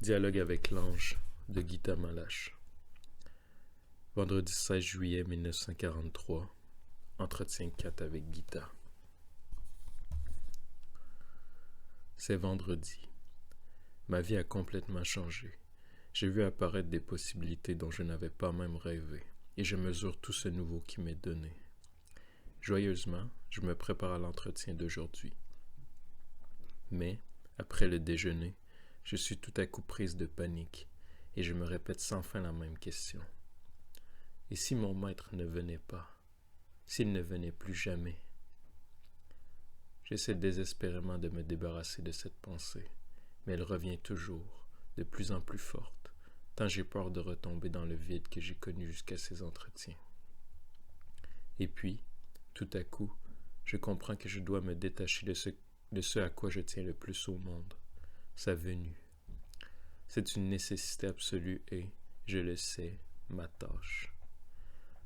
Dialogue avec l'ange de Gita Malache. Vendredi 16 juillet 1943. Entretien 4 avec Gita. C'est vendredi. Ma vie a complètement changé. J'ai vu apparaître des possibilités dont je n'avais pas même rêvé, et je mesure tout ce nouveau qui m'est donné. Joyeusement, je me prépare à l'entretien d'aujourd'hui. Mais, après le déjeuner, je suis tout à coup prise de panique, et je me répète sans fin la même question. Et si mon maître ne venait pas? S'il ne venait plus jamais? J'essaie désespérément de me débarrasser de cette pensée, mais elle revient toujours, de plus en plus forte, tant j'ai peur de retomber dans le vide que j'ai connu jusqu'à ces entretiens. Et puis, tout à coup, je comprends que je dois me détacher de ce à quoi je tiens le plus au monde, sa venue. C'est une nécessité absolue et, je le sais, ma tâche.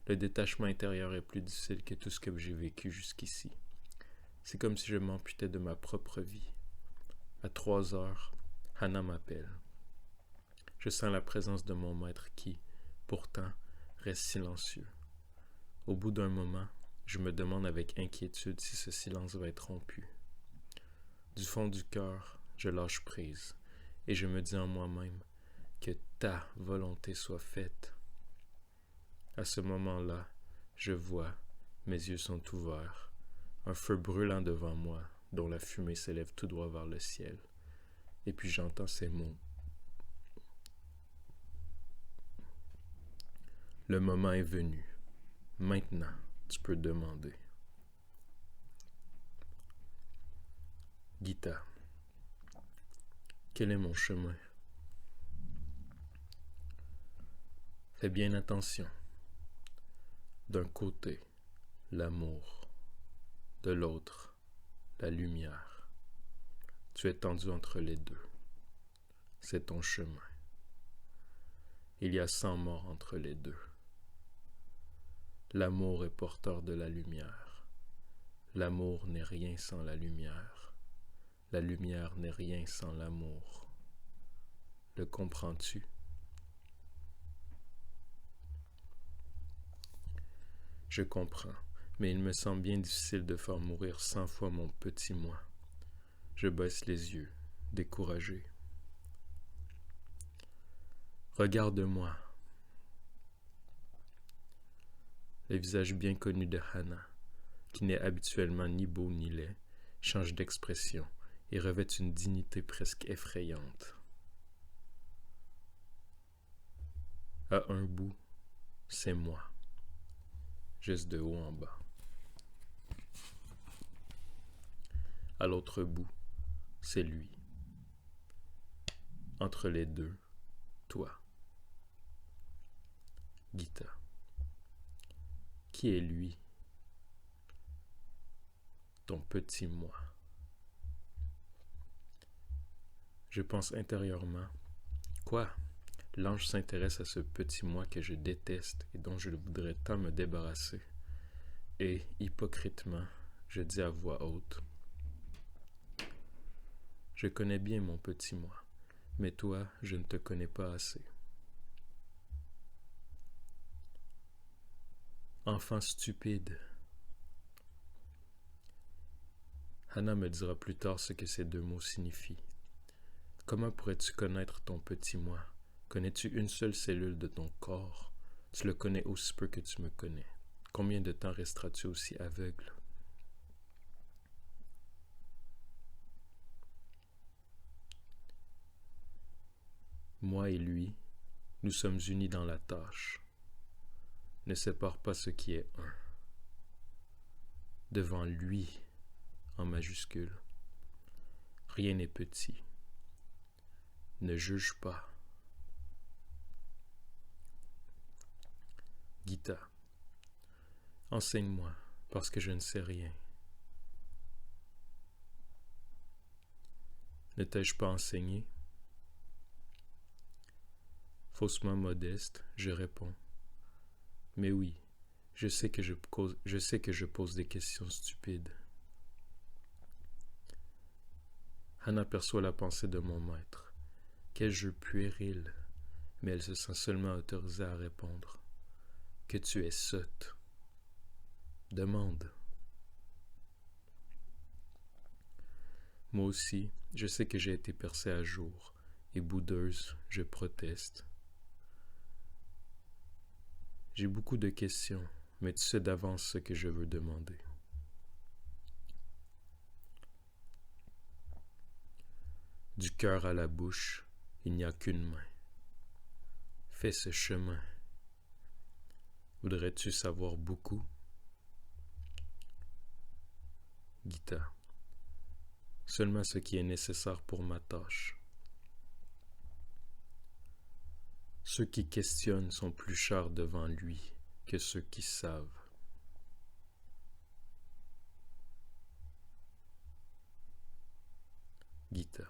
Le détachement intérieur est plus difficile que tout ce que j'ai vécu jusqu'ici. C'est comme si je m'amputais de ma propre vie. À 3 heures, Hannah m'appelle. Je sens la présence de mon maître qui, pourtant, reste silencieux. Au bout d'un moment, je me demande avec inquiétude si ce silence va être rompu. Du fond du cœur, je lâche prise, et je me dis en moi-même que ta volonté soit faite. À ce moment-là, je vois, mes yeux sont ouverts, un feu brûlant devant moi, dont la fumée s'élève tout droit vers le ciel. Et puis j'entends ces mots. Le moment est venu. Maintenant, tu peux demander. Gita, quel est mon chemin? Fais bien attention. D'un côté, l'amour. De l'autre, la lumière. Tu es tendu entre les deux. C'est ton chemin. Il y a 100 morts entre les deux. L'amour est porteur de la lumière. L'amour n'est rien sans la lumière. La lumière n'est rien sans l'amour. Le comprends-tu? Je comprends, mais il me semble bien difficile de faire mourir 100 fois mon petit moi. Je baisse les yeux, découragé. Regarde-moi. Le visage bien connu de Hannah, qui n'est habituellement ni beau ni laid, change d'expression et revêt une dignité presque effrayante. À un bout, c'est moi, juste de haut en bas. À l'autre bout, c'est lui. Entre les deux, toi. Gita. Qui est lui? Ton petit moi. Je pense intérieurement. Quoi? L'ange s'intéresse à ce petit moi que je déteste et dont je voudrais tant me débarrasser. Et, hypocritement, je dis à voix haute. Je connais bien mon petit moi, mais toi, je ne te connais pas assez. Enfant stupide. Hannah me dira plus tard ce que ces deux mots signifient. Comment pourrais-tu connaître ton petit moi? Connais-tu une seule cellule de ton corps? Tu le connais aussi peu que tu me connais. Combien de temps resteras-tu aussi aveugle? Moi et lui, nous sommes unis dans la tâche. Ne sépare pas ce qui est un. Devant lui, en majuscule, rien n'est petit. Ne juge pas. Gita, enseigne-moi, parce que je ne sais rien. Ne t'ai-je pas enseigné? Faussement modeste, je réponds. Mais oui, je sais que je pose des questions stupides. Hannah perçoit la pensée de mon maître. Quel jeu puéril, mais elle se sent seulement autorisée à répondre. Que tu es sotte. Demande. Moi aussi, je sais que j'ai été percée à jour, et boudeuse, je proteste. J'ai beaucoup de questions, mais tu sais d'avance ce que je veux demander. Du cœur à la bouche, il n'y a qu'une main. Fais ce chemin. Voudrais-tu savoir beaucoup? Gita. Seulement ce qui est nécessaire pour ma tâche. Ceux qui questionnent sont plus chers devant lui que ceux qui savent. Gita.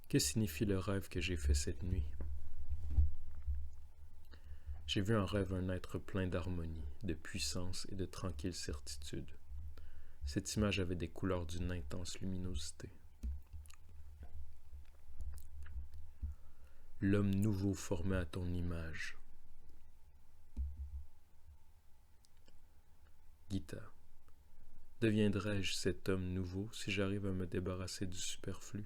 Que signifie le rêve que j'ai fait cette nuit? J'ai vu en rêve un être plein d'harmonie, de puissance et de tranquille certitude. Cette image avait des couleurs d'une intense luminosité. L'homme nouveau formé à ton image. Gita. Deviendrai-je cet homme nouveau si j'arrive à me débarrasser du superflu?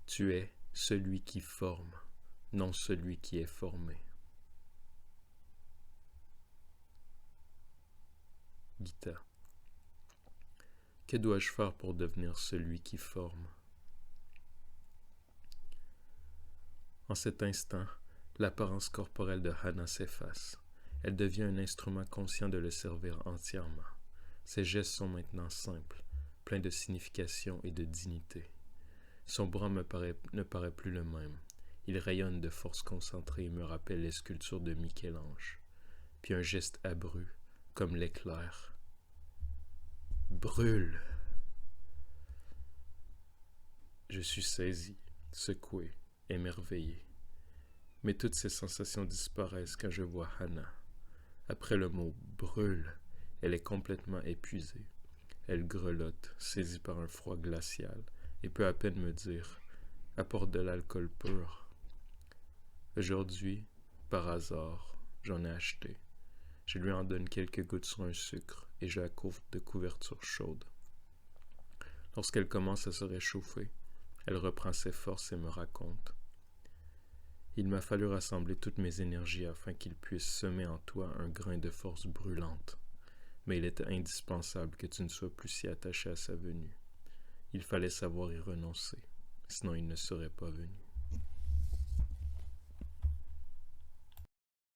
Tu es celui qui forme, non celui qui est formé. Gita. Que dois-je faire pour devenir celui qui forme? En cet instant, l'apparence corporelle de Hana s'efface. Elle devient un instrument conscient de le servir entièrement. Ses gestes sont maintenant simples, pleins de signification et de dignité. Son bras ne paraît plus le même. Il rayonne de force concentrée et me rappelle les sculptures de Michel-Ange. Puis un geste abru, comme l'éclair. Brûle! Je suis saisi, secoué, émerveillé. Mais toutes ces sensations disparaissent quand je vois Hana. Après le mot « brûle », elle est complètement épuisée. Elle grelotte, saisie par un froid glacial, et peut à peine me dire « apporte de l'alcool pur ». Aujourd'hui, par hasard, j'en ai acheté. Je lui en donne quelques gouttes sur un sucre et je la couvre de couverture chaude. Lorsqu'elle commence à se réchauffer, elle reprend ses forces et me raconte. Il m'a fallu rassembler toutes mes énergies afin qu'il puisse semer en toi un grain de force brûlante. Mais il était indispensable que tu ne sois plus si attaché à sa venue. Il fallait savoir y renoncer, sinon il ne serait pas venu.